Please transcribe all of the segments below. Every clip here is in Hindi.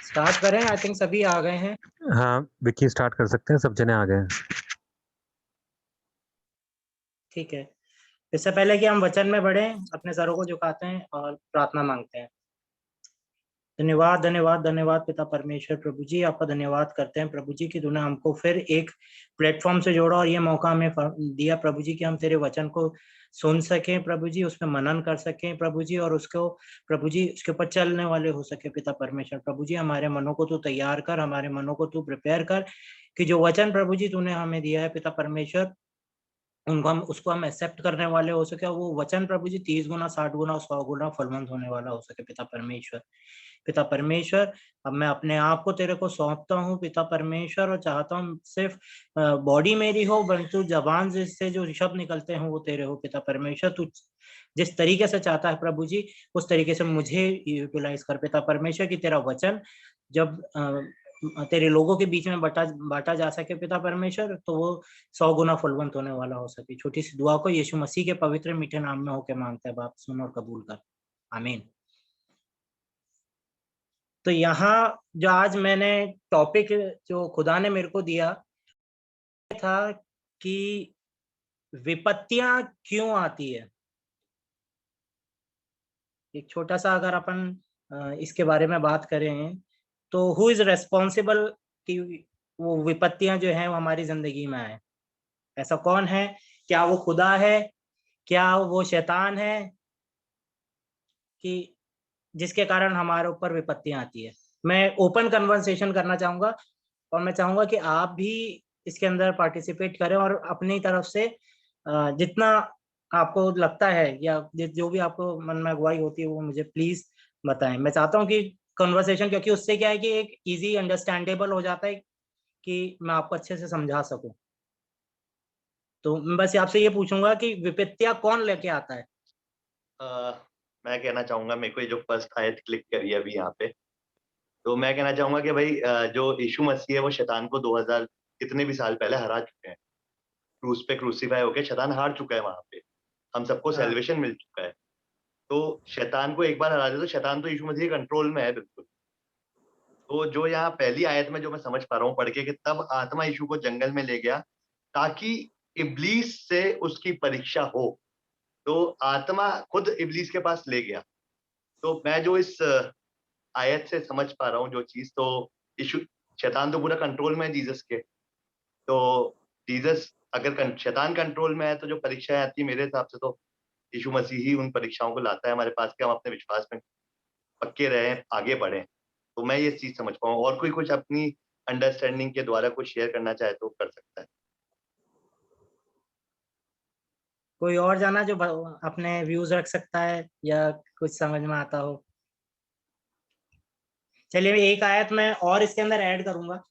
स्टार्ट करें। आई थिंक सभी आ गए हैं। हाँ, विक्की स्टार्ट कर सकते हैं, सब जने आ गए हैं। ठीक है। इससे पहले कि हम वचन में बढ़ें, अपने सरों को झुकाते हैं और प्रार्थना मांगते हैं। धन्यवाद धन्यवाद धन्यवाद पिता परमेश्वर, प्रभु जी आपका धन्यवाद करते हैं प्रभु जी कि तूने हमको फिर एक प्लेटफॉर्म से जोड़ा और ये मौका हमें दिया प्रभु जी कि हम तेरे वचन को सुन सकें प्रभु जी, उस पर मनन कर सकें प्रभु जी, और उसको प्रभु जी उसके ऊपर चलने वाले हो सके पिता परमेश्वर। प्रभु जी हमारे मनों को तू तैयार कर, हमारे मनों को तू प्रिपेयर कर कि जो वचन प्रभु जी तूने हमें दिया है पिता परमेश्वर, उनको हम उसको हम एक्सेप्ट करने वाले हो सके, वो वचन प्रभु जी 30 गुना 60 गुना 100 गुना फलवंत होने वाला हो सके पिता परमेश्वर। पिता परमेश्वर, अब मैं अपने आप को तेरे को सौंपता हूँ पिता परमेश्वर, और चाहता हूँ सिर्फ बॉडी मेरी हो, परंतु जबान से जो शब्द निकलते हैं वो तेरे हो पिता परमेश्वर। तू जिस तरीके से चाहता है प्रभु जी, उस तरीके से मुझे यूटिलाइज कर पिता परमेश्वर कि तेरा वचन जब तेरे लोगों के बीच में बांटा जा सके पिता परमेश्वर, तो वो 100 गुना फलवंत होने वाला हो सके। छोटी सी दुआ को यीशु मसीह के पवित्र मीठे नाम में होकर मांगता है बाप, सुन और कबूल कर, आमीन। तो यहाँ जो आज मैंने टॉपिक जो खुदा ने मेरे को दिया था कि विपत्तियां क्यों आती है। एक छोटा सा अगर अपन इसके बारे में बात करें तो हु इज रेस्पॉन्सिबल कि वो विपत्तियां जो हैं वो हमारी जिंदगी में आए। ऐसा कौन है? क्या वो खुदा है? क्या वो शैतान है कि जिसके कारण हमारे ऊपर विपत्तियां आती है? मैं ओपन कन्वर्सेशन करना चाहूंगा और मैं चाहूंगा कि आप भी इसके अंदर पार्टिसिपेट करें और अपनी तरफ से जितना आपको लगता है या जो भी आपको मन में अगुवाई होती है वो मुझे प्लीज बताएं। मैं चाहता हूं कि कन्वर्सेशन, क्योंकि उससे क्या है कि एक इजी अंडरस्टैंडेबल हो जाता है कि मैं आपको अच्छे से समझा सकूं। तो मैं बस आपसे ये पूछूंगा कि विपत्तियां कौन लेके आता है? अ, मैं कहना चाहूँगा, मेरे को ये जो फर्स्ट आयत क्लिक करी है अभी यहाँ पे, तो मैं कहना चाहूँगा कि भाई जो यीशु मसीह है वो शैतान को 2000 कितने भी साल पहले हरा चुके हैं। क्रूस पे क्रूसीफाई होके शैतान हार चुका है वहाँ पे। हम सबको हाँ, सैल्वेशन मिल चुका है। तो शैतान को एक बार हरा दे तो शैतान तो यीशु मसीह के कंट्रोल में है बिल्कुल। तो जो यहाँ पहली आयत में जो मैं समझ पा रहा हूँ पढ़ के, कि तब आत्मा यीशु को जंगल में ले गया ताकि इब्लीस से उसकी परीक्षा हो। तो आत्मा खुद इब्लीस के पास ले गया। तो मैं जो इस आयत से समझ पा रहा हूँ जो चीज़, तो यीशु शैतान तो पूरा कंट्रोल में है जीसस के। तो जीसस अगर शैतान कंट्रोल में है तो जो परीक्षाएँ आती है मेरे हिसाब से तो यीशु मसीह ही उन परीक्षाओं को लाता है हमारे पास कि हम अपने विश्वास में पक्के रहें, आगे बढ़ें। तो मैं ये चीज़ समझ पाऊँ। और कोई कुछ अपनी अंडरस्टैंडिंग के द्वारा कुछ शेयर करना चाहे तो कर सकता है। कोई और जाना जो अपने व्यूज रख सकता है या कुछ समझ में आता हो? चलिए एक आयत मैं और इसके अंदर ऐड करूंगा।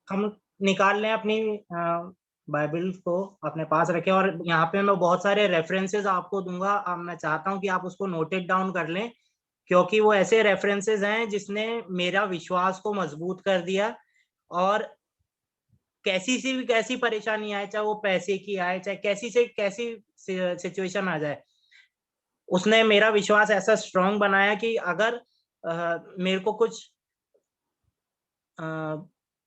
हम निकाल लें अपनी बाइबल को, अपने पास रखें, और यहाँ पे मैं बहुत सारे रेफरेंसेस आपको दूंगा। अब मैं चाहता हूँ कि आप उसको नोटेड डाउन कर लें, क्योंकि वो ऐसे रेफरेंसेस हैं जिसने मेरा विश्वास को मजबूत कर दिया। और कैसी परेशानी आए, चाहे वो पैसे की आए, चाहे कैसी सिचुएशन आ जाए, उसने मेरा विश्वास ऐसा स्ट्रांग बनाया कि अगर मेरे को कुछ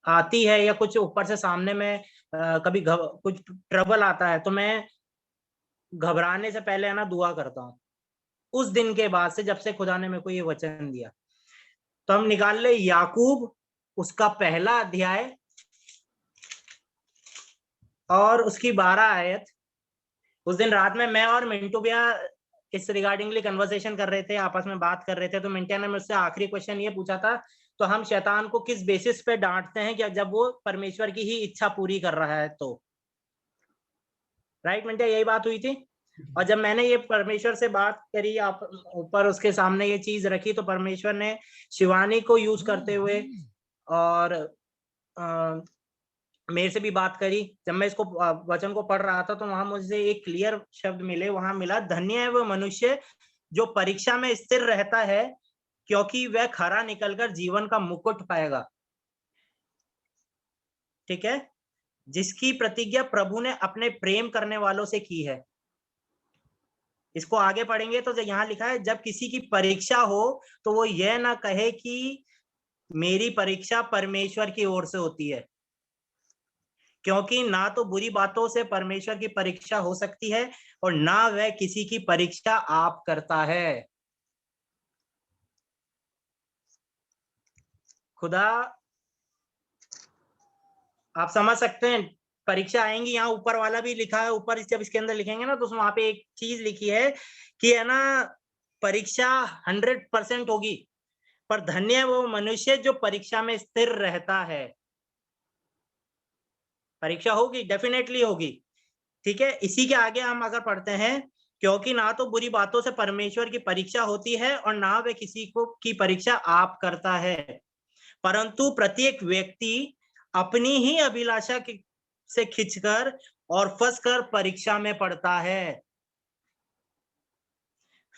आती है या कुछ ऊपर से सामने में कभी कुछ ट्रबल आता है, तो मैं घबराने से पहले है ना दुआ करता हूँ। उस दिन के बाद से, जब से खुदा ने मेरे को ये वचन दिया, तो हम निकाल ले याकूब उसका पहला अध्याय और उसकी 12 आयत। उस दिन रात में मैं और मिंटू भैया इस रिगार्डिंगली कन्वर्सेशन कर रहे थे, आपस में बात कर रहे थे। तो मिंटिया ने मुझसे आखिरी क्वेश्चन ये पूछा था, तो हम शैतान को किस बेसिस पे डांटते हैं कि जब वो परमेश्वर की ही इच्छा पूरी कर रहा है तो? राइट मिंटिया, यही बात हुई थी। और जब मैंने ये परमेश्वर से बात करी, आप ऊपर उसके सामने ये चीज रखी, तो परमेश्वर ने शिवानी को यूज करते हुए और मेरे से भी बात करी। जब मैं इसको वचन को पढ़ रहा था तो वहां मुझे एक क्लियर शब्द मिले, वहां मिला, धन्य है वो मनुष्य जो परीक्षा में स्थिर रहता है, क्योंकि वह खरा निकलकर जीवन का मुकुट पाएगा। ठीक है, जिसकी प्रतिज्ञा प्रभु ने अपने प्रेम करने वालों से की है। इसको आगे पढ़ेंगे तो यहाँ लिखा है, जब किसी की परीक्षा हो तो वो यह ना कहे कि मेरी परीक्षा परमेश्वर की ओर से होती है, क्योंकि ना तो बुरी बातों से परमेश्वर की परीक्षा हो सकती है और ना वह किसी की परीक्षा आप करता है। खुदा, आप समझ सकते हैं, परीक्षा आएंगी, यहाँ ऊपर वाला भी लिखा है, ऊपर जब इसके अंदर लिखेंगे ना तो वहां पे एक चीज लिखी है कि है ना, परीक्षा 100% होगी, पर धन्य है वो मनुष्य जो परीक्षा में स्थिर रहता है। परीक्षा होगी, डेफिनेटली होगी, ठीक है। इसी के आगे हम अगर पढ़ते हैं, क्योंकि ना तो बुरी बातों से परमेश्वर की परीक्षा होती है और ना वे किसी को की परीक्षा आप करता है, परंतु प्रत्येक व्यक्ति अपनी ही अभिलाषा से खिंचकर और फंसकर परीक्षा में पड़ता है।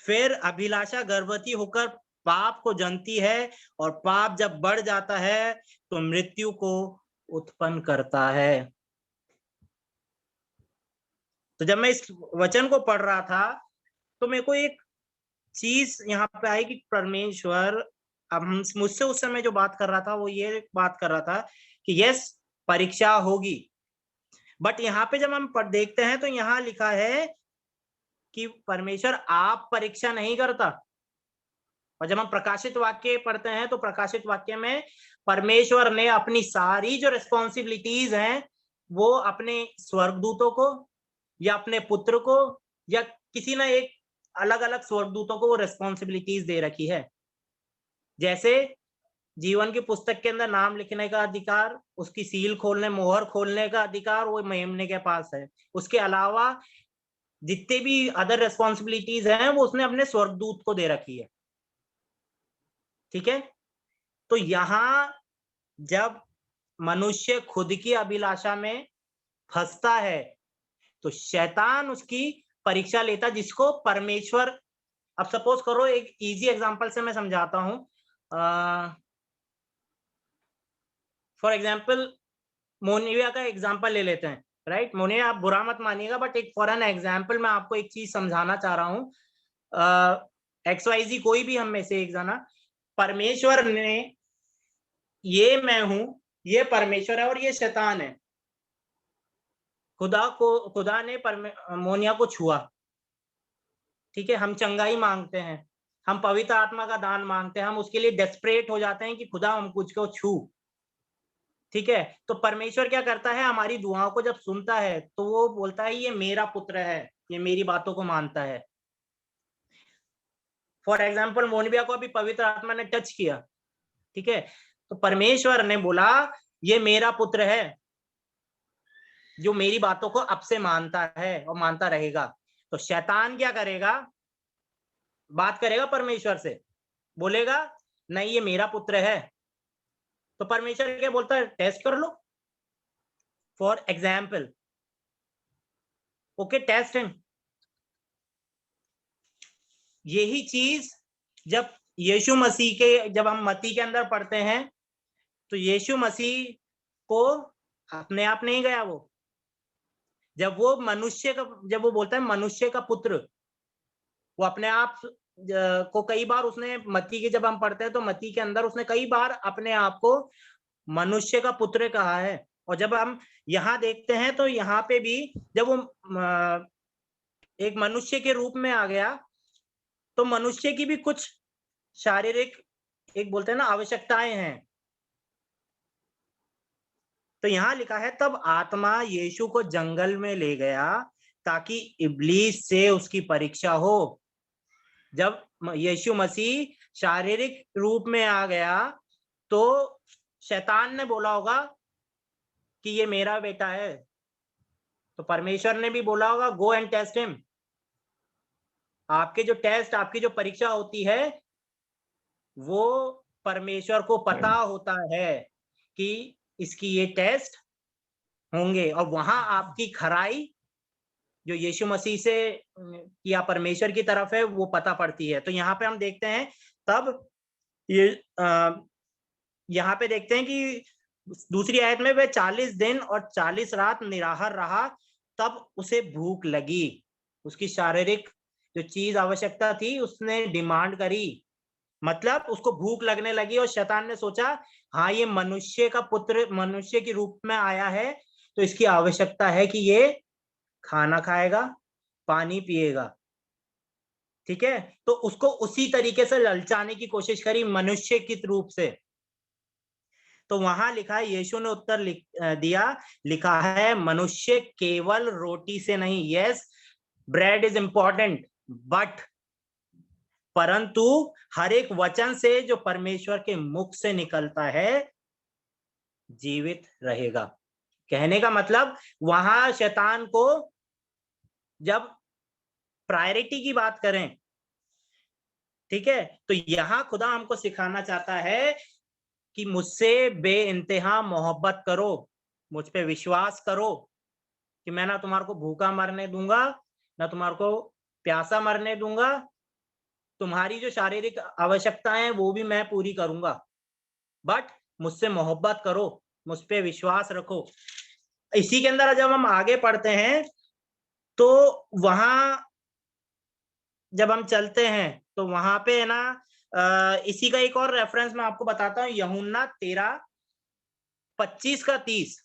फिर अभिलाषा गर्भवती होकर पाप को जनती है और पाप जब बढ़ जाता है तो मृत्यु को उत्पन्न करता है। तो जब मैं इस वचन को पढ़ रहा था तो मेरे को एक चीज यहाँ पे आई कि परमेश्वर, अब मुझसे उस समय जो बात कर रहा था वो ये बात कर रहा था कि यस, परीक्षा होगी, बट यहाँ पे जब हम देखते हैं तो यहाँ लिखा है कि परमेश्वर आप परीक्षा नहीं करता। और जब हम प्रकाशित वाक्य पढ़ते हैं तो प्रकाशित वाक्य में परमेश्वर ने अपनी सारी जो रिस्पॉन्सिबिलिटीज हैं वो अपने स्वर्गदूतों को या अपने पुत्र को या किसी ना एक अलग अलग स्वर्गदूतों को वो रिस्पॉन्सिबिलिटीज दे रखी है। जैसे जीवन की पुस्तक के अंदर नाम लिखने का अधिकार, उसकी सील खोलने, मोहर खोलने का अधिकार वो मेमने के पास है। उसके अलावा जितने भी अदर रिस्पॉन्सिबिलिटीज हैं वो उसने अपने स्वर्गदूत को दे रखी है, ठीक है। तो यहां जब मनुष्य खुद की अभिलाषा में फंसता है तो शैतान उसकी परीक्षा लेता, जिसको परमेश्वर, अब सपोज करो, एक इजी एग्जांपल से मैं समझाता हूं। फॉर एग्जांपल मोनिया का एग्जांपल ले लेते हैं, राइट। मोनिया, आप बुरा मत मानिएगा, बट एक फॉर एन एग्जांपल मैं आपको एक चीज समझाना चाह रहा हूं। XYZ कोई भी हम में से एक जना, परमेश्वर ने, ये मैं हूं, ये परमेश्वर है और ये शैतान है। खुदा ने मोनिया को छुआ, ठीक है। हम चंगाई मांगते हैं, हम पवित्र आत्मा का दान मांगते हैं, हम उसके लिए डेस्परेट हो जाते हैं कि खुदा हम कुछ को छू, ठीक है। तो परमेश्वर क्या करता है, हमारी दुआओं को जब सुनता है तो वो बोलता है ये मेरा पुत्र है, ये मेरी बातों को मानता है। फॉर एग्जाम्पल मोनिया को अभी पवित्र आत्मा ने टच किया, ठीक है, तो परमेश्वर ने बोला ये मेरा पुत्र है जो मेरी बातों को अब से मानता है और मानता रहेगा। तो शैतान क्या करेगा, बात करेगा परमेश्वर से, बोलेगा नहीं ये मेरा पुत्र है। तो परमेश्वर क्या बोलता है, टेस्ट कर लो, for example, okay, test him. यही चीज जब यीशु मसीह के, जब हम मत्ती के अंदर पढ़ते हैं तो यीशु मसीह को अपने आप नहीं गया वो, जब वो मनुष्य का, जब वो बोलता है मनुष्य का पुत्र, वो अपने आप को कई बार उसने, मत्ती के जब हम पढ़ते हैं तो मत्ती के अंदर उसने कई बार अपने आप को मनुष्य का पुत्र कहा है। और जब हम यहाँ देखते हैं तो यहाँ पे भी जब वो एक मनुष्य के रूप में आ गया तो मनुष्य की भी कुछ शारीरिक, एक बोलते हैं ना, आवश्यकताएं हैं। तो यहाँ लिखा है तब आत्मा यीशु को जंगल में ले गया ताकि इब्लीस से उसकी परीक्षा हो। जब यीशु मसीह शारीरिक रूप में आ गया तो शैतान ने बोला होगा कि ये मेरा बेटा है, तो परमेश्वर ने भी बोला होगा गो एंड टेस्ट हिम। आपके जो टेस्ट, आपकी जो परीक्षा होती है वो परमेश्वर को पता होता है कि इसकी ये टेस्ट होंगे, और वहां आपकी खराई जो यीशु मसीह से या परमेश्वर की तरफ है वो पता पड़ती है। तो यहाँ पे हम देखते हैं, तब ये यहाँ पे देखते हैं कि दूसरी आयत में वह 40 दिन और 40 रात निराहार रहा, तब उसे भूख लगी। उसकी शारीरिक जो चीज आवश्यकता थी उसने डिमांड करी, मतलब उसको भूख लगने लगी और शैतान ने सोचा हाँ ये मनुष्य का पुत्र मनुष्य के रूप में आया है, तो इसकी आवश्यकता है कि ये खाना खाएगा, पानी पिएगा। ठीक है, तो उसको उसी तरीके से ललचाने की कोशिश करी मनुष्य के रूप से। तो वहां लिखा है, यीशु ने उत्तर दिया, लिखा है मनुष्य केवल रोटी से नहीं, yes bread is important, but परंतु हर एक वचन से जो परमेश्वर के मुख से निकलता है जीवित रहेगा। कहने का मतलब वहां शैतान को जब प्रायोरिटी की बात करें, ठीक है, तो यहां खुदा हमको सिखाना चाहता है कि मुझसे बेइंतहा मोहब्बत करो, मुझ पे विश्वास करो कि मैं ना तुम्हारे को भूखा मरने दूंगा, ना तुम्हारे को प्यासा मरने दूंगा, तुम्हारी जो शारीरिक आवश्यकताएं हैं वो भी मैं पूरी करूंगा, बट मुझसे मोहब्बत करो, मुझ पे विश्वास रखो। इसी के अंदर जब हम आगे पढ़ते हैं तो वहां जब हम चलते हैं तो वहां पे है ना इसी का एक और रेफरेंस मैं आपको बताता हूँ, यूहन्ना 13:25 का 30।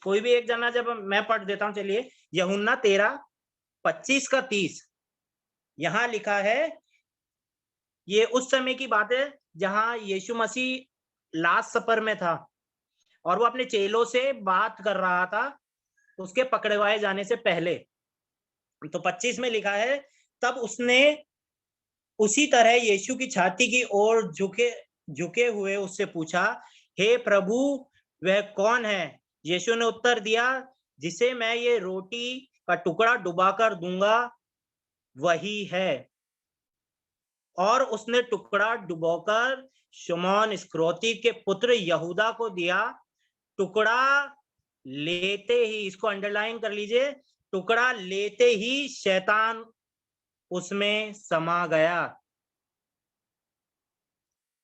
कोई भी एक जना जब मैं पढ़ देता हूं, चलिए यूहन्ना 13:25 का 30। यहां लिखा है, ये उस समय की बात है जहां यीशु मसीह लास्ट सपर में था और वो अपने चेलों से बात कर रहा था उसके पकड़वाए जाने से पहले। तो 25 में लिखा है, तब उसने उसी तरह यीशु की छाती की ओर झुके हुए उससे पूछा, हे प्रभु वह कौन है? यीशु ने उत्तर दिया, जिसे मैं ये रोटी का टुकड़ा डुबाकर दूंगा वही है। और उसने टुकड़ा डुबोकर शमौन इस्करियोती के पुत्र यहूदा को दिया। टुकड़ा लेते ही, इसको अंडरलाइन कर लीजिए, टुकड़ा लेते ही शैतान उसमें समा गया।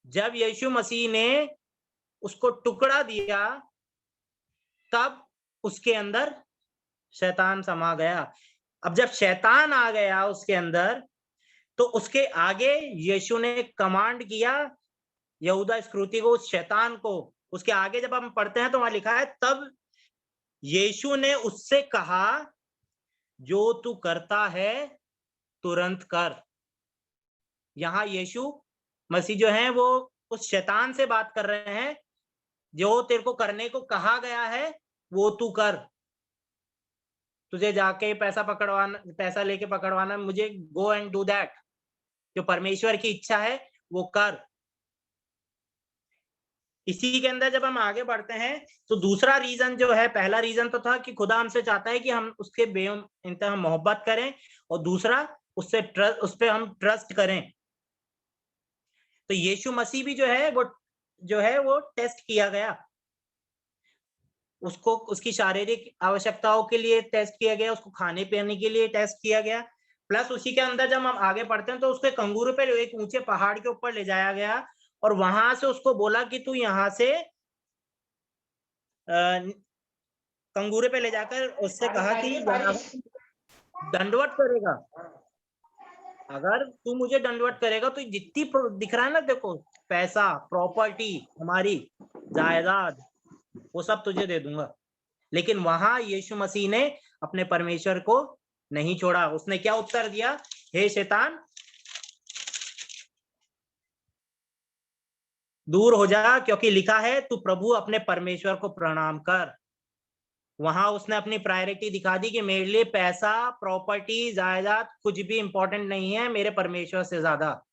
जब यीशु मसीह ने उसको टुकड़ा दिया तब उसके अंदर शैतान समा गया। अब जब शैतान आ गया उसके अंदर तो उसके आगे यीशु ने कमांड किया यहूदा इस्करियोती को, उस शैतान को। उसके आगे जब हम पढ़ते हैं तो वहां लिखा है, तब यीशु ने उससे कहा, जो तू करता है तुरंत कर। यहां यीशु मसीह जो है वो उस शैतान से बात कर रहे हैं, जो तेरे को करने को कहा गया है वो तू कर। तुझे जाके पैसा लेके पकड़वाना, मुझे गो एंड डू दैट। जो परमेश्वर की इच्छा है वो कर। इसी के अंदर जब हम आगे बढ़ते हैं तो दूसरा रीजन जो है, पहला रीजन तो था कि खुदा हमसे चाहता है कि हम उसके बेइंतहा मोहब्बत करें, और दूसरा उस पे हम ट्रस्ट करें। तो यीशु मसीह भी जो है वो टेस्ट किया गया, उसको उसकी शारीरिक आवश्यकताओं के लिए टेस्ट किया गया, उसको खाने पीने के लिए टेस्ट किया गया। प्लस उसी के अंदर जब हम आगे बढ़ते हैं तो उसके कंगूरे पे एक ऊंचे पहाड़ के ऊपर ले जाया गया और वहां से उसको बोला कि तू यहाँ से कंगूरे पे ले जाकर उससे कहा कि दंडवत करेगा, अगर तू मुझे दंडवत करेगा तो जितनी दिख रहा है ना, देखो पैसा, प्रॉपर्टी, हमारी जायदाद, वो सब तुझे दे दूंगा। लेकिन वहां यीशु मसीह ने अपने परमेश्वर को नहीं छोड़ा। उसने क्या उत्तर दिया? हे शैतान दूर हो जा, क्योंकि लिखा है तू प्रभु अपने परमेश्वर को प्रणाम कर। वहां उसने अपनी प्रायोरिटी दिखा दी कि मेरे लिए पैसा, प्रॉपर्टी, जायदाद कुछ भी इंपॉर्टेंट नहीं है मेरे परमेश्वर से ज्यादा।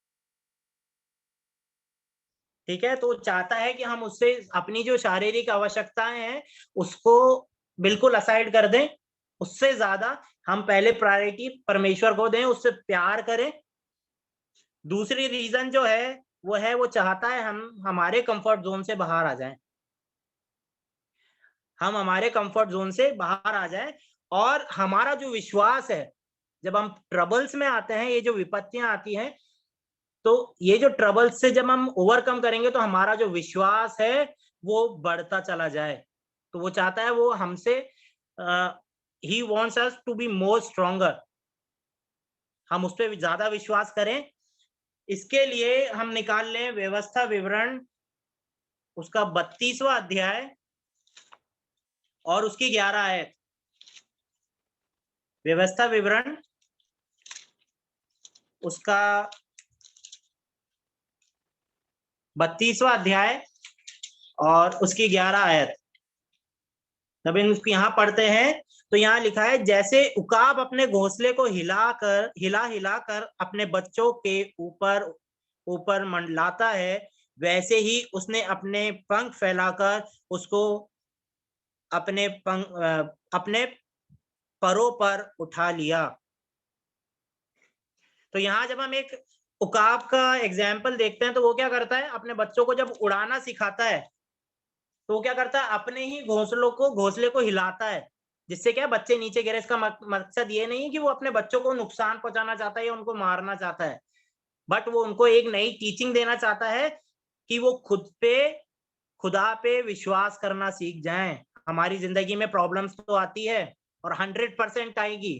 ठीक है, तो चाहता है कि हम उससे अपनी जो शारीरिक आवश्यकताएं हैं उसको बिल्कुल असाइड कर दें, उससे ज्यादा हम पहले प्रायोरिटी परमेश्वर को दें, उससे प्यार करें। दूसरी रीजन जो है वो चाहता है हम हमारे कंफर्ट जोन से बाहर आ जाएं, हम हमारे कंफर्ट जोन से बाहर आ जाएं, और हमारा जो विश्वास है, जब हम ट्रबल्स में आते हैं, ये जो विपत्तियां आती हैं, तो ये जो ट्रबल्स से जब हम ओवरकम करेंगे तो हमारा जो विश्वास है वो बढ़ता चला जाए। तो वो चाहता है वो हमसे he wants us to be more stronger, हम उस पर ज्यादा विश्वास करें, इसके लिए हम निकाल लें व्यवस्था विवरण, उसका 32वां अध्याय और उसकी 11 आयत। व्यवस्था विवरण उसका 32वां अध्याय और उसकी 11 आयत। तब इसको यहां पढ़ते हैं तो यहाँ लिखा है, जैसे उकाब अपने घोंसले को हिला अपने बच्चों के ऊपर मंडलाता है, वैसे ही उसने अपने पंख फैलाकर उसको अपने परों पर उठा लिया। तो यहाँ जब हम एक उकाब का एग्जाम्पल देखते हैं तो वो क्या करता है, अपने बच्चों को जब उड़ाना सिखाता है तो वो क्या करता है, अपने ही घोंसले को हिलाता है, जिससे क्या बच्चे नीचे गिरे। इसका मकसद ये नहीं है कि वो अपने बच्चों को नुकसान पहुंचाना चाहता है या उनको मारना चाहता है, बट वो उनको एक नई टीचिंग देना चाहता है कि वो खुदा पे विश्वास करना सीख जाएं। हमारी जिंदगी में प्रॉब्लम्स तो आती है और 100% आएगी,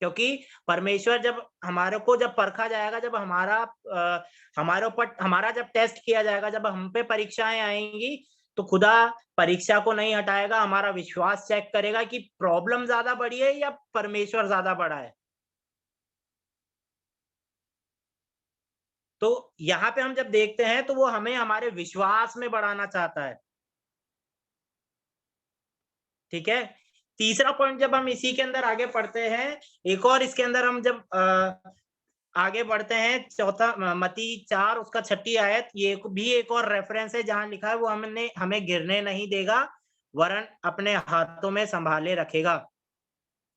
क्योंकि परमेश्वर जब परखा जाएगा, जब हमारे ऊपर हमारा जब टेस्ट किया जाएगा, जब हम पे परीक्षाएं आएंगी, तो खुदा परीक्षा को नहीं हटाएगा, हमारा विश्वास चेक करेगा कि प्रॉब्लम ज्यादा बड़ी है या परमेश्वर ज्यादा बड़ा है। तो यहाँ पे हम जब देखते हैं तो वो हमें हमारे विश्वास में बढ़ाना चाहता है। ठीक है, तीसरा पॉइंट जब हम इसी के अंदर आगे पढ़ते हैं, एक और इसके अंदर हम जब आगे बढ़ते हैं, चौथा मत्ती 4 उसका 6 आयत, ये भी एक और रेफरेंस है जहां लिखा है वो हमें गिरने नहीं देगा वरन अपने हाथों में संभाले रखेगा।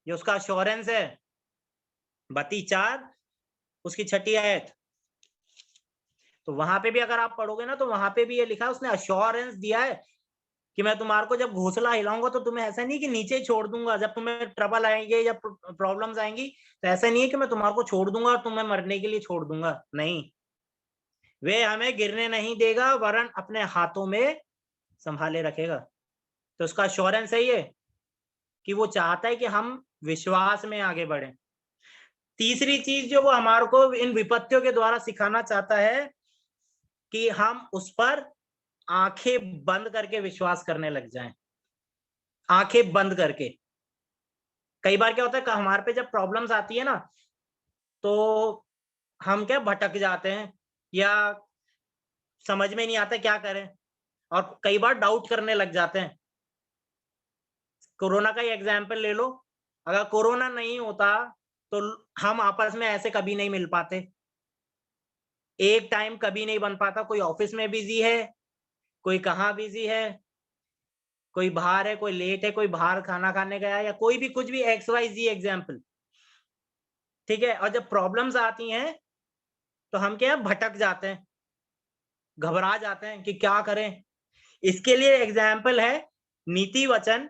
ये उसका अश्योरेंस है, मत्ती 4 उसकी 6 आयत। तो वहां पे भी अगर आप पढ़ोगे ना तो वहां पे भी ये लिखा है, उसने अश्योरेंस दिया है कि मैं तुम्हारे को जब घोंसला हिलाऊंगा तो तुम्हें ऐसा नहीं कि नीचे छोड़ दूंगा, जब तुम्हें ट्रबल आएंगे या प्रॉब्लम्स आएंगी तो ऐसा नहीं है कि मैं तुम्हारे को छोड़ दूंगा और तुम्हें मरने के लिए छोड़ दूंगा, नहीं, वे हमें गिरने नहीं देगा वरन अपने हाथों में संभाले रखेगा। तो उसका अश्योरेंस है ये कि वो चाहता है कि हम विश्वास में आगे बढ़े। तीसरी चीज जो वो हमारे को इन विपत्तियों के द्वारा सिखाना चाहता है कि हम उस पर आंखें बंद करके विश्वास करने लग जाएं, आंखें बंद करके। कई बार क्या होता है, हमारे पे जब प्रॉब्लम्स आती है ना तो हम क्या भटक जाते हैं या समझ में नहीं आता क्या करें, और कई बार डाउट करने लग जाते हैं। कोरोना का ही एग्जाम्पल ले लो, अगर कोरोना नहीं होता तो हम आपस में ऐसे कभी नहीं मिल पाते, एक टाइम कभी नहीं बन पाता। कोई ऑफिस में बिजी है, कोई कहाँ बिजी है, कोई बाहर है, कोई लेट है, कोई बाहर खाना खाने गया, या कोई भी कुछ भी XYZ एग्जाम्पल। ठीक है, और जब प्रॉब्लम्स आती हैं तो हम क्या भटक जाते हैं, घबरा जाते हैं कि क्या करें। इसके लिए एग्जाम्पल है नीति वचन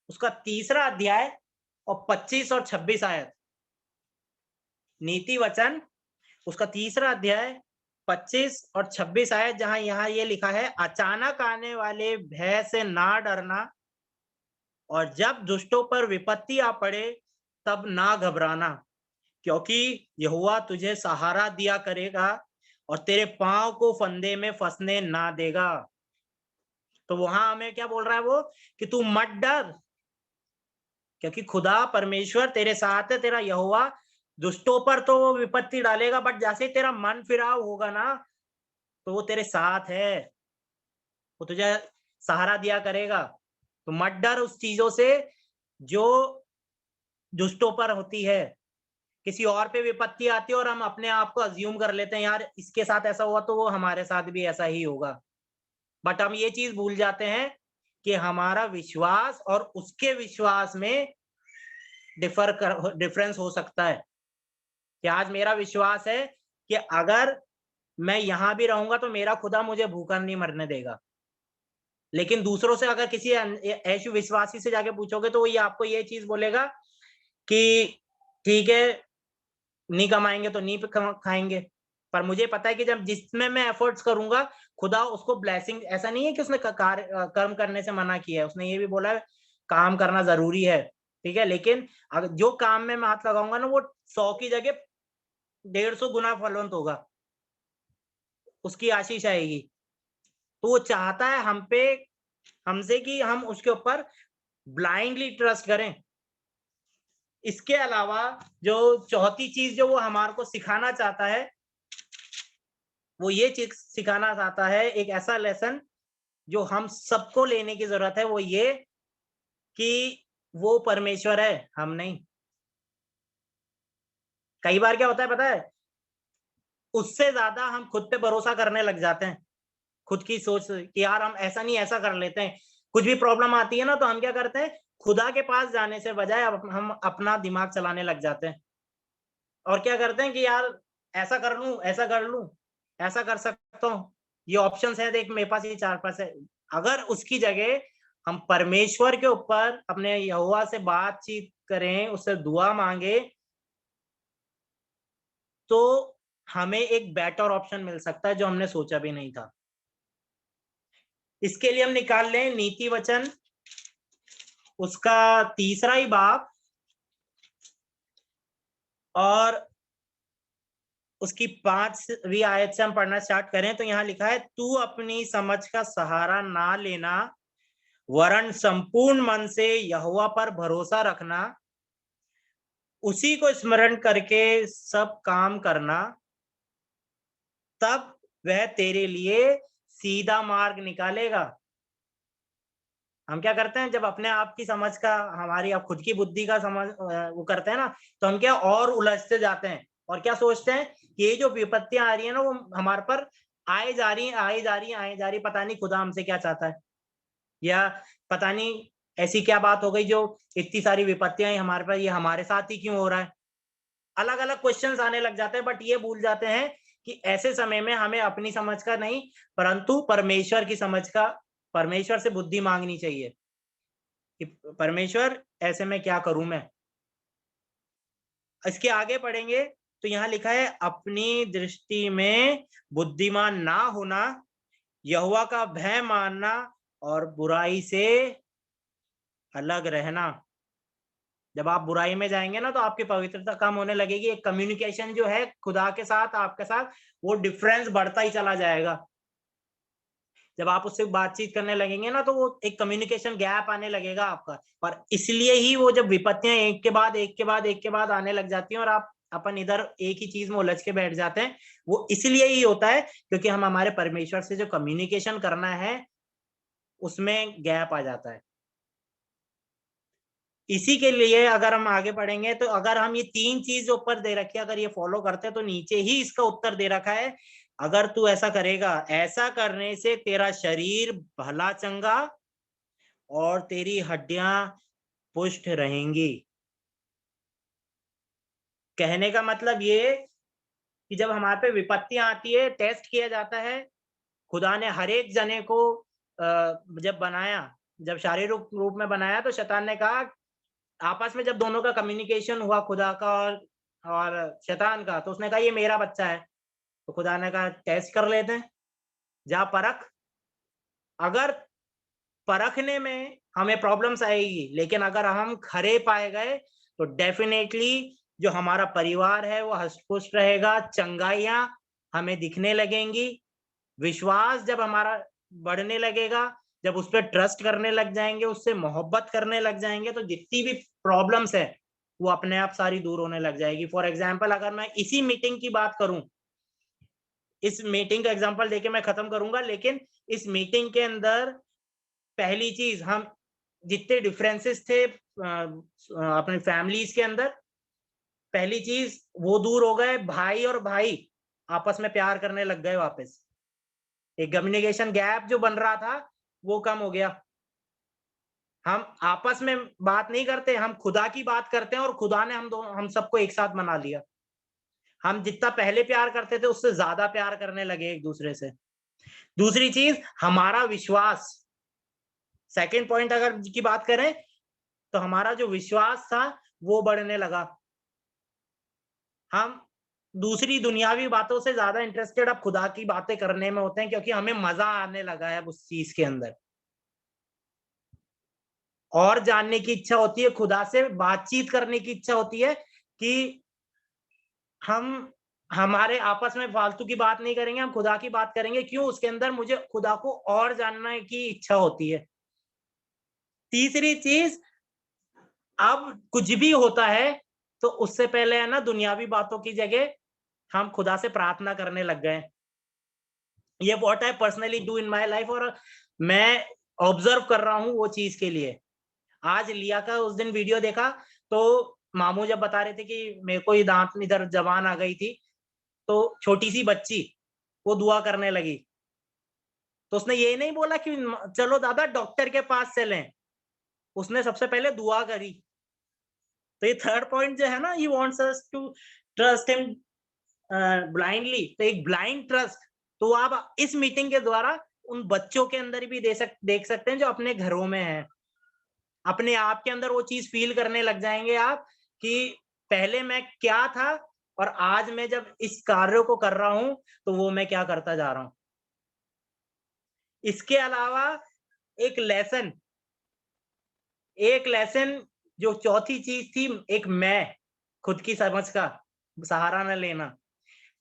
उसका 3 अध्याय और 25 और 26 आयत। नीति वचन उसका 3 अध्याय 25 और 26 आयत, जहां यहाँ ये लिखा है, अचानक आने वाले भय से ना डरना और जब दुष्टों पर विपत्ति आ पड़े तब ना घबराना, क्योंकि यहोवा तुझे सहारा दिया करेगा और तेरे पांव को फंदे में फंसने ना देगा। तो वहां हमें क्या बोल रहा है वो, कि तू मत डर, क्योंकि खुदा परमेश्वर तेरे साथ है, तेरा यहोवा दुष्टों पर तो वो विपत्ति डालेगा, बट जैसे तेरा मन फिराव होगा ना तो वो तेरे साथ है, वो तुझे सहारा दिया करेगा। तो मत डर उस चीजों से जो दुष्टों पर होती है। किसी और पे विपत्ति आती है और हम अपने आप को अज्यूम कर लेते हैं, यार इसके साथ ऐसा हुआ तो वो हमारे साथ भी ऐसा ही होगा, बट हम ये चीज भूल जाते हैं कि हमारा विश्वास और उसके विश्वास में डिफरेंस हो सकता है। कि आज मेरा विश्वास है कि अगर मैं यहां भी रहूंगा तो मेरा खुदा मुझे भूखा नहीं मरने देगा, लेकिन दूसरों से अगर किसी ऐसे विश्वासी से जाके पूछोगे तो वो ये आपको ये चीज बोलेगा कि ठीक है, नहीं कमाएंगे तो नहीं खाएंगे, पर मुझे पता है कि जब जिसमें मैं एफर्ट्स करूंगा खुदा उसको ब्लेसिंग, ऐसा नहीं है कि उसने कर्म करने से मना किया है, उसने ये भी बोला है काम करना जरूरी है, ठीक है, लेकिन अगर जो काम में मैं हाथ लगाऊंगा ना वो 100 की जगह 150 गुना फलवंत होगा। उसकी आशीष आएगी। तो वो चाहता है हमसे कि हम उसके ऊपर ब्लाइंडली ट्रस्ट करें। इसके अलावा जो चौथी चीज जो वो हमारे को सिखाना चाहता है, वो ये चीज सिखाना चाहता है, एक ऐसा लेसन जो हम सबको लेने की जरूरत है, वो ये कि वो परमेश्वर है, हम नहीं। कई बार क्या होता है पता है, उससे ज्यादा हम खुद पे भरोसा करने लग जाते हैं, खुद की सोच कि यार हम ऐसा नहीं ऐसा कर लेते हैं। कुछ भी प्रॉब्लम आती है ना, तो हम क्या करते हैं, खुदा के पास जाने से बजाय अब हम अपना दिमाग चलाने लग जाते हैं और क्या करते हैं कि यार ऐसा कर लूं, ऐसा कर लूं, ऐसा कर सकता हूँ, ये ऑप्शंस है, देख मेरे पास ये 4-5 है। अगर उसकी जगह हम परमेश्वर के ऊपर अपने यहोवा से बातचीत करें, उससे दुआ मांगे, तो हमें एक बेटर ऑप्शन मिल सकता है जो हमने सोचा भी नहीं था। इसके लिए हम निकाल लें नीति वचन, उसका 3रा ही बाब और उसकी 5वीं आयत से हम पढ़ना स्टार्ट करें तो यहाँ लिखा है, तू अपनी समझ का सहारा ना लेना, वरन संपूर्ण मन से यहोवा पर भरोसा रखना, उसी को स्मरण करके सब काम करना, तब वह तेरे लिए सीधा मार्ग निकालेगा। हम क्या करते हैं, जब अपने आप की समझ का, हमारी अब खुद की बुद्धि का समझ वो करते हैं ना, तो हम क्या और उलझते जाते हैं और क्या सोचते हैं, ये जो विपत्तियां आ रही है ना, वो हमारे पर आए जा रही है, आए जा रही है, आए जा रही है, पता नहीं खुदा हमसे क्या चाहता है, या पता नहीं ऐसी क्या बात हो गई जो इतनी सारी विपत्तियां आई हमारे पर, ये हमारे साथ ही क्यों हो रहा है। अलग अलग क्वेश्चंस आने लग जाते हैं, बट ये भूल जाते हैं कि ऐसे समय में हमें अपनी समझ का नहीं, परंतु परमेश्वर की समझ का, परमेश्वर से बुद्धि मांगनी चाहिए कि परमेश्वर ऐसे में क्या करूं मैं। इसके आगे पढ़ेंगे तो यहाँ लिखा है, अपनी दृष्टि में बुद्धिमान ना होना, यहोवा का भय मानना और बुराई से अलग रहना। जब आप बुराई में जाएंगे ना, तो आपकी पवित्रता कम होने लगेगी, एक कम्युनिकेशन जो है खुदा के साथ, आपके साथ, वो डिफरेंस बढ़ता ही चला जाएगा। जब आप उससे बातचीत करने लगेंगे ना, तो वो एक कम्युनिकेशन गैप आने लगेगा आपका, और इसलिए ही वो जब विपत्तियां एक के बाद एक के बाद एक के बाद आने लग जाती हैं और आप अपन इधर एक ही चीज में उलझ के बैठ जाते हैं, वो इसलिए ही होता है क्योंकि हम हमारे परमेश्वर से जो कम्युनिकेशन करना है उसमें गैप आ जाता है। इसी के लिए अगर हम आगे बढ़ेंगे तो अगर हम ये 3 चीज ऊपर दे रखी है, अगर ये फॉलो करते हैं, तो नीचे ही इसका उत्तर दे रखा है, अगर तू ऐसा करेगा, ऐसा करने से तेरा शरीर भला चंगा और तेरी हड्डियां पुष्ट रहेंगी। कहने का मतलब ये कि जब हमारे पे विपत्तियां आती है, टेस्ट किया जाता है, खुदा ने हर एक जने को जब बनाया, जब शारीरिक रूप में बनाया, तो शैतान ने कहा, आपस में जब दोनों का कम्युनिकेशन हुआ, खुदा का और शैतान का, तो उसने कहा ये मेरा बच्चा है। तो खुदा ने कहा टेस्ट कर लेते हैं, जा परख। अगर परखने में हमें प्रॉब्लम्स आएगी, लेकिन अगर हम खरे पाए गए तो डेफिनेटली जो हमारा परिवार है वो हष्ट-पुष्ट रहेगा, चंगाइयां हमें दिखने लगेंगी, विश्वास जब हमारा बढ़ने लगेगा, जब उस पर ट्रस्ट करने लग जाएंगे, उससे मोहब्बत करने लग जाएंगे, तो जितनी भी प्रॉब्लम्स है वो अपने आप सारी दूर होने लग जाएगी। फॉर एग्जाम्पल, अगर मैं इसी मीटिंग की बात करूं, इस मीटिंग का एग्जाम्पल देके मैं खत्म करूंगा, लेकिन इस मीटिंग के अंदर पहली चीज, हम जितने डिफरेंसेस थे अपनी फैमिलीज के अंदर, पहली चीज वो दूर हो गए, भाई और भाई आपस में प्यार करने लग गए वापस। एक कम्युनिकेशन गैप जो बन रहा था वो कम हो गया। हम आपस में बात नहीं करते, हम खुदा की बात करते हैं और खुदा ने हम सबको एक साथ मना लिया। हम जितना पहले प्यार करते थे उससे ज्यादा प्यार करने लगे एक दूसरे से। दूसरी चीज, हमारा विश्वास, सेकंड पॉइंट अगर की बात करें, तो हमारा जो विश्वास था वो बढ़ने लगा। हम दूसरी दुनियावी बातों से ज्यादा इंटरेस्टेड अब खुदा की बातें करने में होते हैं, क्योंकि हमें मजा आने लगा है अब उस चीज के अंदर, और जानने की इच्छा होती है, खुदा से बातचीत करने की इच्छा होती है कि हम हमारे आपस में फालतू की बात नहीं करेंगे, हम खुदा की बात करेंगे। क्यों? उसके अंदर मुझे खुदा को और जानने की इच्छा होती है। तीसरी चीज, अब कुछ भी होता है तो उससे पहले है ना दुनियावी बातों की जगह हम खुदा से प्रार्थना करने लग गए। ये what I personally do in my life, और मैं ऑब्जर्व कर रहा हूँ वो चीज के लिए। आज लिया का उस दिन वीडियो देखा तो मामू जब बता रहे थे कि मेरे को ये दांत में इधर जबान आ गई थी, तो छोटी सी बच्ची वो दुआ करने लगी। तो उसने ये नहीं बोला कि चलो दादा डॉक्टर के पास चलें, उसने सबसे पहले दुआ करी। तो ये थर्ड पॉइंट जो है ना, he wants us to trust him blindly, तो एक ब्लाइंड ट्रस्ट तो आप इस मीटिंग के द्वारा उन बच्चों के अंदर भी देख सकते हैं जो अपने घरों में हैं। अपने आप के अंदर वो चीज फील करने लग जाएंगे आप कि पहले मैं क्या था और आज मैं जब इस कार्य को कर रहा हूं तो वो मैं क्या करता जा रहा हूं। इसके अलावा एक लेसन जो चौथी चीज थी, एक मैं खुद की समझ का सहारा न लेना।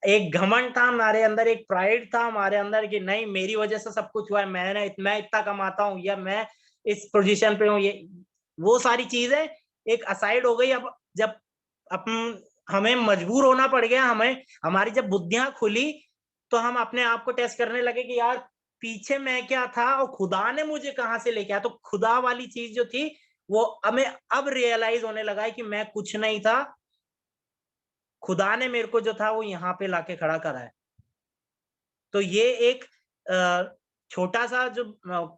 एक घमंड था हमारे अंदर, एक प्राइड था हमारे अंदर कि नहीं मेरी वजह से सब कुछ हुआ है, मैं इतना कमाता हूँ या मैं इस पोजीशन पे हूँ। ये वो सारी चीजें एक असाइड हो गई। अब जब अपन हमें मजबूर होना पड़ गया, हमें हमारी जब बुद्धियां खुली तो हम अपने आप को टेस्ट करने लगे कि यार पीछे मैं क्या था और खुदा ने मुझे कहां से लेके आया। तो खुदा वाली चीज जो थी वो हमें अब रियलाइज होने लगा है कि मैं कुछ नहीं था, खुदा ने मेरे को जो था वो यहाँ पे लाके खड़ा करा है। तो ये एक छोटा सा जो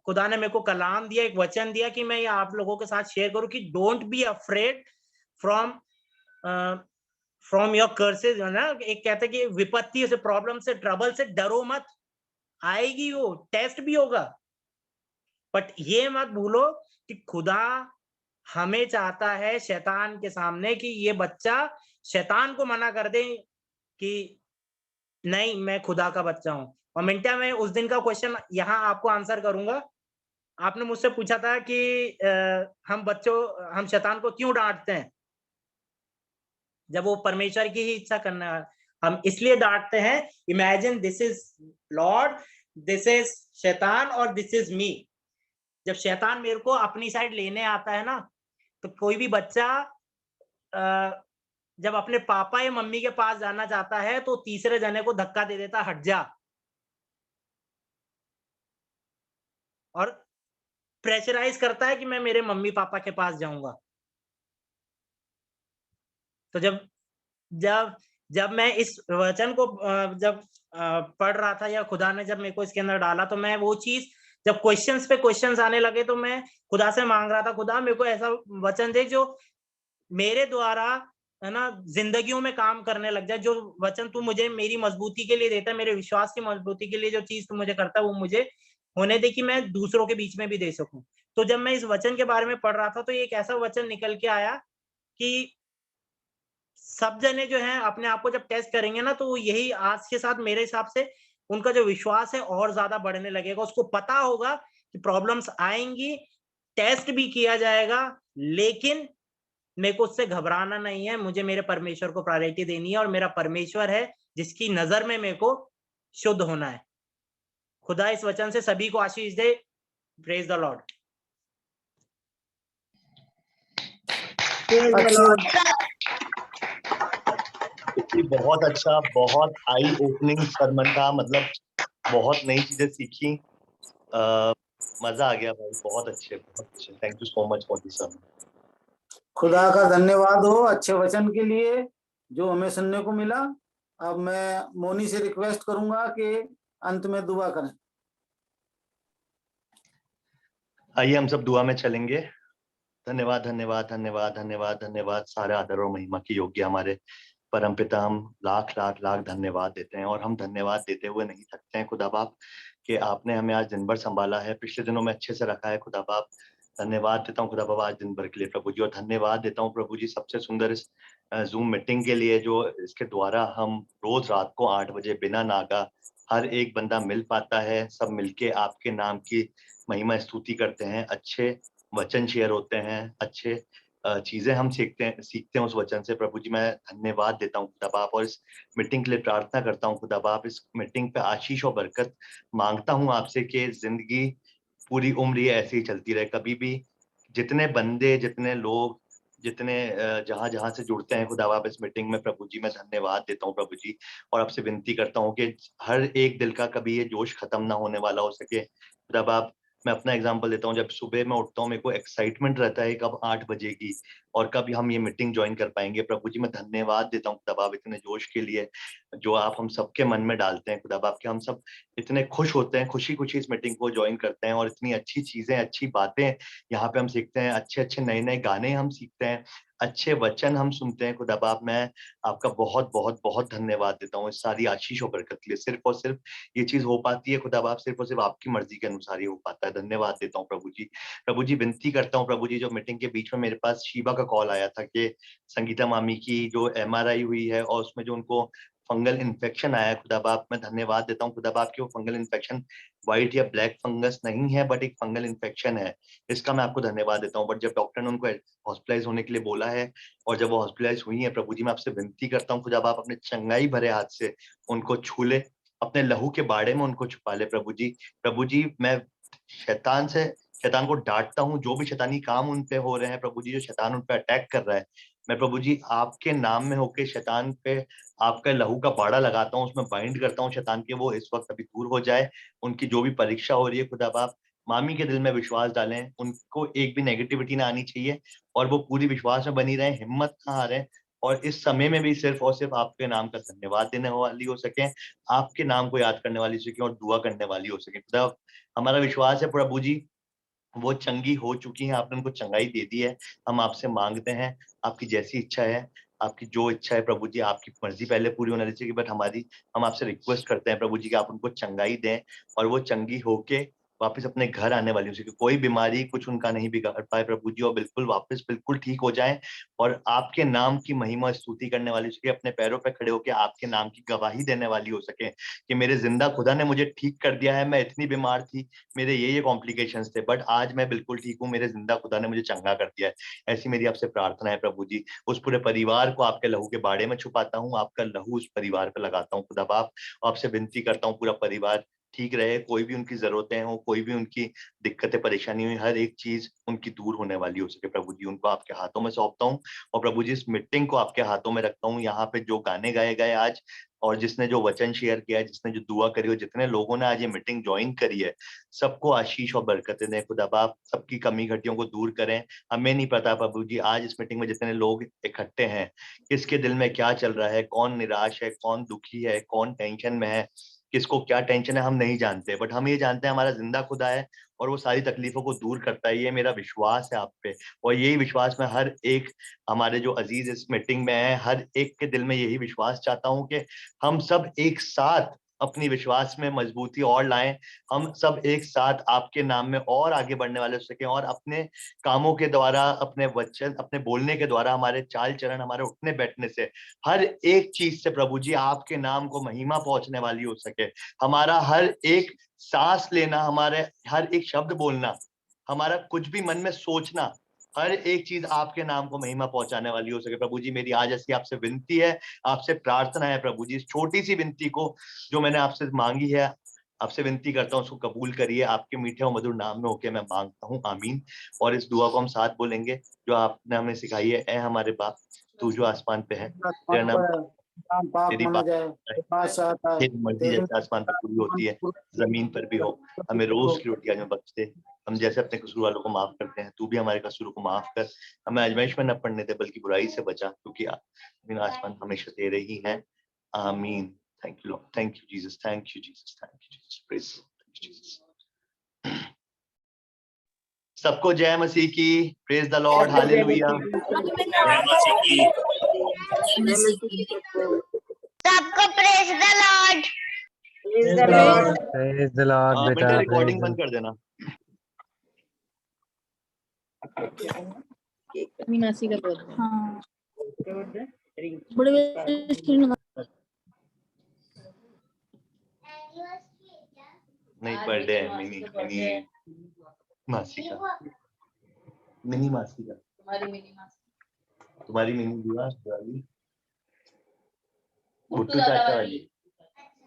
खुदा ने मेरे को कलाम दिया, एक वचन दिया कि मैं ये आप लोगों के साथ शेयर करूं कि don't be afraid from from your curses. ना एक कहते हैं कि विपत्ति से, प्रॉब्लम से, ट्रबल से डरो मत, आएगी, वो टेस्ट भी होगा, बट ये मत भूलो कि खुदा हमें चाहता है शैतान के सामने कि ये बच्चा शैतान को मना कर दे कि नहीं मैं खुदा का बच्चा हूं। और मिंटा मैं उस दिन का क्वेश्चन यहाँ आपको आंसर करूंगा। आपने मुझसे पूछा था कि हम शैतान को क्यों डांटते हैं जब वो परमेश्वर की ही इच्छा करना है। हम इसलिए डांटते हैं, imagine this is Lord, this is शैतान और दिस इज मी। जब शैतान मेरे को अपनी साइड लेने आता है ना, तो कोई भी बच्चा जब अपने पापा या मम्मी के पास जाना चाहता है तो तीसरे जने को धक्का दे देता, हट जा, और प्रेशराइज करता है कि मैं मेरे मम्मी पापा के पास जाऊंगा। तो जब जब जब मैं इस वचन को जब पढ़ रहा था या खुदा ने जब मेरे को इसके अंदर डाला, तो मैं वो चीज जब क्वेश्चंस पे क्वेश्चंस आने लगे तो मैं खुदा से मांग रहा था, खुदा मेरे को ऐसा वचन दे जो मेरे द्वारा है ना जिंदगियों में काम करने लग जाए। जो वचन तू मुझे मेरी मजबूती के लिए देता है, मेरे विश्वास की मजबूती के लिए जो चीज तू मुझे करता है वो मुझे होने दे कि मैं दूसरों के बीच में भी दे सकूं। तो जब मैं इस वचन के बारे में पढ़ रहा था तो एक ऐसा वचन निकल के आया कि सब जने जो हैं अपने आप को जब टेस्ट करेंगे ना, तो यही आज के साथ मेरे हिसाब से उनका जो विश्वास है और ज्यादा बढ़ने लगेगा। उसको पता होगा कि प्रॉब्लम्स आएंगी, टेस्ट भी किया जाएगा, लेकिन मेरे को उससे घबराना नहीं है। मुझे मेरे परमेश्वर को प्रायोरिटी देनी है और मेरा परमेश्वर है जिसकी नजर में मेरे को शुद्ध होना है। खुदा इस वचन से सभी को आशीष दे। Praise the Lord. बहुत अच्छा, बहुत आई ओपनिंग सरमन था, मतलब बहुत नई चीजें सीखी, मजा आ गया भाई, बहुत अच्छे। Thank you so much for this sermon. खुदा का धन्यवाद हो अच्छे वचन के लिए जो हमें सुनने को मिला। अब मैं मोनी से रिक्वेस्ट करूंगा कि अंत में दुआ करें। आइए हम सब दुआ में चलेंगे। धन्यवाद धन्यवाद धन्यवाद धन्यवाद धन्यवाद, सारे आदर और महिमा की योग्य हमारे परमपिता, हम लाख लाख लाख धन्यवाद देते हैं। और हम धन्यवाद देते हुए नहीं थकते हैं खुदा बाप कि आपने हमें आज दिन भर संभाला है, पिछले दिनों में अच्छे से रखा है खुदा बाप। धन्यवाद देता हूँ खुदा बाबा आज दिन भर के लिए प्रभु जी, और धन्यवाद देता हूँ प्रभु जी सबसे सुंदर इस जूम मीटिंग के लिए जो इसके द्वारा हम रोज रात को 8 बजे बिना नागा हर एक बंदा मिल पाता है। सब मिलके आपके नाम की महिमा स्तुति करते हैं, अच्छे वचन शेयर होते हैं, अच्छे चीजें हम सीखते हैं उस वचन से। प्रभु जी मैं धन्यवाद देता हूँ खुदा बाप, और इस मीटिंग के लिए प्रार्थना करता हूँ खुदा बाप। इस मीटिंग पे आशीष और बरकत मांगता हूँ आपसे कि जिंदगी पूरी उम्र ये ऐसे ही चलती रहे। कभी भी जितने बंदे, जितने लोग, जितने जहां जहां से जुड़ते हैं खुदा बाप इस मीटिंग में, प्रभु जी मैं धन्यवाद देता हूँ प्रभु जी। और आपसे विनती करता हूँ कि हर एक दिल का कभी ये जोश खत्म ना होने वाला हो सके खुदा बाप। मैं अपना एग्जांपल देता हूँ, जब सुबह मैं उठता हूँ मेरे को एक्साइटमेंट रहता है कब 8 बजे की और कब हम ये मीटिंग ज्वाइन कर पाएंगे। प्रभु जी मैं धन्यवाद देता हूँ खुदा बाप इतने जोश के लिए जो आप हम सबके मन में डालते हैं खुदा बाप, कि हम सब इतने खुश होते हैं, खुशी खुशी इस मीटिंग को ज्वाइन करते हैं और इतनी अच्छी चीजें, अच्छी बातें यहाँ पे हम सीखते हैं, अच्छे अच्छे नए नए गाने हम सीखते हैं, अच्छे वचन हम सुनते हैं खुदा बाप। मैं आपका बहुत बहुत बहुत धन्यवाद देता हूँ इस सारी आशीष और बरकत के लिए। सिर्फ और सिर्फ ये चीज हो पाती है खुदा बाप, सिर्फ और सिर्फ आपकी मर्जी के अनुसार ही हो पाता है। धन्यवाद देता हूँ प्रभु जी। प्रभु जी विनती करता हूँ प्रभु जी, जो मीटिंग के बीच में मेरे पास शीबा का कॉल आया था कि संगीता मामी की जो MRI हुई है और उसमें जो उनको फंगल इन्फेक्शन आया है खुदा बाप, मैं धन्यवाद देता हूँ खुदा बाप कि वो फंगल इन्फेक्शन व्हाइट या ब्लैक फंगस नहीं है बट एक फंगल इन्फेक्शन है। इसका मैं आपको धन्यवाद देता हूँ। बट जब डॉक्टर ने उनको हॉस्पिटलाइज होने के लिए बोला है और जब वो हॉस्पिटलाइज हुई है, प्रभु जी मैं आपसे विनती करता हूँ खुदा बाप अपने चंगाई भरे हाथ से उनको छू ले, अपने लहू के बाड़े में उनको छुपा ले प्रभु जी। प्रभु जी मैं शैतान को डांटता हूँ, जो भी शैतानी काम उन पे हो रहे हैं प्रभु जी, जो शैतान उन पे अटैक कर रहा है, मैं प्रभु जी आपके नाम में होके शैतान पे आपका लहू का बाड़ा लगाता हूँ, उसमें बाइंड करता हूँ शैतान के, वो इस वक्त अभी दूर हो जाए। उनकी जो भी परीक्षा हो रही है खुदा बाप, मामी के दिल में विश्वास डालें, उनको एक भी नेगेटिविटी ना आनी चाहिए और वो पूरी विश्वास में बनी रहे, हिम्मत ना हारें और इस समय में भी सिर्फ और सिर्फ आपके नाम का धन्यवाद देने वाली हो सके, आपके नाम को याद करने वाली हो सके और दुआ करने वाली हो सके। खुदा हमारा विश्वास है प्रभु जी वो चंगी हो चुकी हैं, आपने उनको चंगाई दे दी है। हम आपसे मांगते हैं आपकी जैसी इच्छा है, आपकी जो इच्छा है प्रभु जी, आपकी मर्जी पहले पूरी होना चाहिए, बट हम आपसे रिक्वेस्ट करते हैं प्रभु जी कि आप उनको चंगाई दें और वो चंगी होके वापस अपने घर आने वाली हो सके, कोई बीमारी कुछ उनका नहीं बिगाड़ पाए प्रभु जी, और बिल्कुल वापस बिल्कुल ठीक हो जाए और आपके नाम की महिमा स्तुति करने वाली हो सके, अपने पैरों पर खड़े होकर आपके नाम की गवाही देने वाली हो सके कि मेरे जिंदा खुदा ने मुझे ठीक कर दिया है, मैं इतनी बीमार थी, मेरे ये कॉम्प्लिकेशंस थे, बट आज मैं बिल्कुल ठीक हूँ, मेरे जिंदा खुदा ने मुझे चंगा कर दिया है। ऐसी मेरी आपसे प्रार्थना है प्रभु जी। उस पूरे परिवार को आपके लहू के बाड़े में छुपाता हूँ, आपका लहू उस परिवार पे लगाता हूँ खुदा बाप, आपसे विनती करता हूँ पूरा परिवार ठीक रहे, कोई भी उनकी जरूरतें हो, कोई भी उनकी दिक्कतें परेशानी हुई, हर एक चीज उनकी दूर होने वाली हो सके प्रभु जी। उनको आपके हाथों में सौंपता हूँ और प्रभु जी इस मीटिंग को आपके हाथों में रखता हूँ। यहाँ पे जो गाने गाए गए आज और जिसने जो वचन शेयर किया है, जिसने जो दुआ करी हो, जितने लोगों ने आज ये मीटिंग ज्वाइन करी है, सबको आशीष और बरकतें दें खुदा बाप, सबकी कमी घटियों को दूर करें। हमें नहीं पता प्रभु जी आज इस मीटिंग में जितने लोग इकट्ठे हैं किसके दिल में क्या चल रहा है, कौन निराश है, कौन दुखी है, कौन टेंशन में है, किसको क्या टेंशन है हम नहीं जानते, बट हम ये जानते हैं हमारा जिंदा खुदा है और वो सारी तकलीफों को दूर करता है। ये मेरा विश्वास है आप पे और यही विश्वास मैं हर एक हमारे जो अजीज इस मीटिंग में है, हर एक के दिल में यही विश्वास चाहता हूँ कि हम सब एक साथ अपनी विश्वास में मजबूती और लाएं, हम सब एक साथ आपके नाम में और आगे बढ़ने वाले हो सके और अपने कामों के द्वारा, अपने वचन, अपने बोलने के द्वारा, हमारे चाल चलन, हमारे उठने बैठने से, हर एक चीज से प्रभु जी आपके नाम को महिमा पहुंचने वाली हो सके। हमारा हर एक सांस लेना, हमारे हर एक शब्द बोलना, हमारा कुछ भी मन में सोचना, हर एक चीज आपके नाम को महिमा पहुंचाने वाली हो सके प्रभु जी। मेरी आज ऐसी आपसे विनती है, आपसे प्रार्थना है प्रभु जी, इस छोटी सी विनती को जो मैंने आपसे मांगी है, आपसे विनती करता हूँ उसको कबूल करिए, आपके मीठे और मधुर नाम में होके मैं मांगता हूँ, आमीन। और इस दुआ को हम साथ बोलेंगे जो आपने हमें सिखाई है, ए हमारे बाप तू जो आसमान पे है, तेरा नाम, नाम पाक तेरी माना बात जाए, बादशाह आता है, तेरी मर्जी तेरी जैसे आसमान पर पूरी होती है जमीन पर भी हो। हमें रोज की रोटी आज में बख्श दे, हम जैसे अपने कसूर वालों को माफ करते हैं तू भी हमारे कसूरों को माफ कर, हमें आजमाइश में न पड़ने दे बल्कि बुराई से बचा, क्योंकि जमीन आसमान हमेशा तेरे ही हैं, आमीन। Thank you Lord, thank you Jesus, thank you Jesus, thank you Jesus, praise Jesus. सबको जय मसीह की, प्रेज द लॉर्ड, हालेलुया। जय मसीह की। सबको praise the Lord. Praise the Lord बेटा, बेटा प्रेज रिकॉर्डिंग बंद कर देना। मीनाक्षी का बर्थडे। हाँ बड़े स्क्रीन नहीं, बर्थडे है मिनी मिनी मासी का, मिनी मासी का। हमारी मिनी मासी तुम्हारी मीनिंग हुआ वाली गुट्टू चाचा वाली,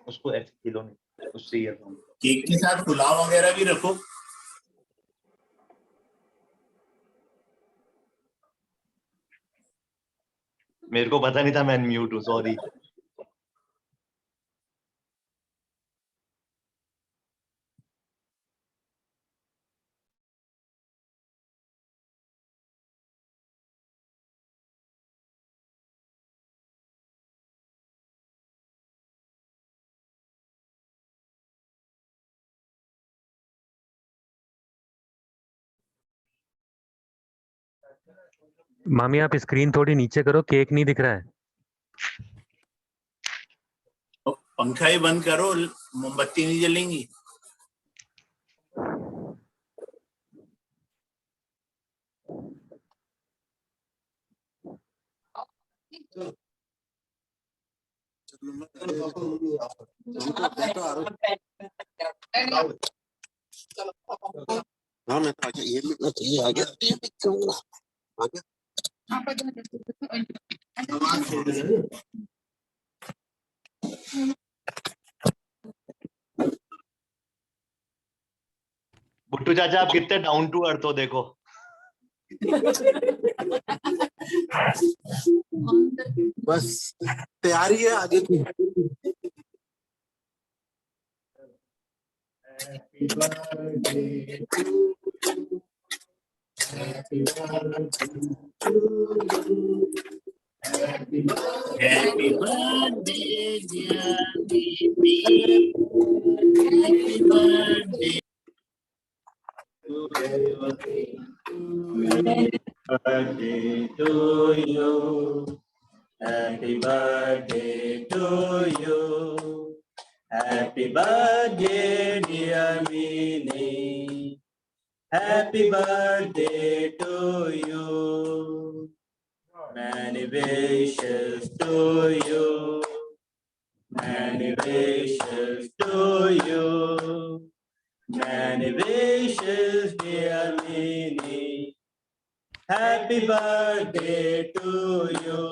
उसको ऐसे किलो नहीं, उससे ईयरफोन। केक के साथ पुलाव वगैरह भी रखो। मेरे को पता नहीं था मैं म्यूट हूँ, सॉरी। मामी आप स्क्रीन थोड़ी नीचे करो, केक नहीं दिख रहा है। पंखा ही बंद करो, मोमबत्ती नहीं जलेंगी। हाँ मैं तो आगे ये लिखना चाहिए, आगे ये लिखूंगा आगे। गुट्टू चाचा आप कितने डाउन टू अर्थ हो, देखो। बस तैयारी है आगे की। Happy birthday dear baby, happy birthday to you, happy birthday to you, happy birthday dear Minnie, happy birthday to you, many wishes to you, many wishes to you, many wishes dear Minnie, happy birthday to you.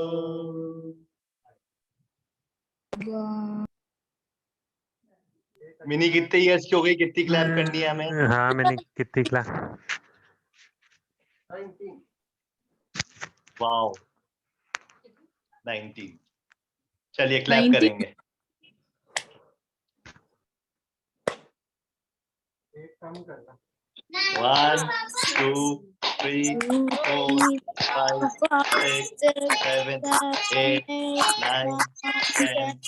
Mini कितने ईयर्स की हो गई, कितनी क्लैप करनी है हमें? हाँ मैंने कितनी क्लास। वाओ 19। चलिए क्लैप 19? करेंगे। 1 2 3 4 5 6 7 8 9 10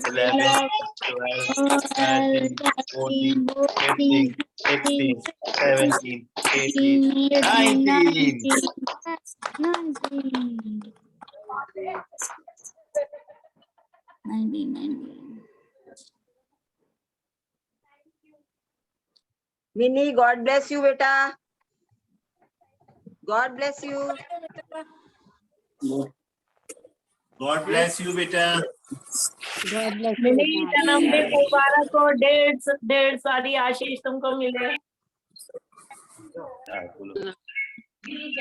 11 12 13 14 15 16 17 18 19। Minnie, God bless you, beta. God bless you. God bless you बेटा। मिनी जन्मदिन मुबारक हो, ढेर सारी आशीष तुमको मिले।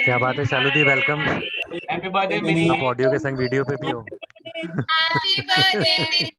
क्या बात है शालू दी, वेलकम। Happy birthday mini. आप ऑडियो के संग वीडियो पे भी हो। Happy birthday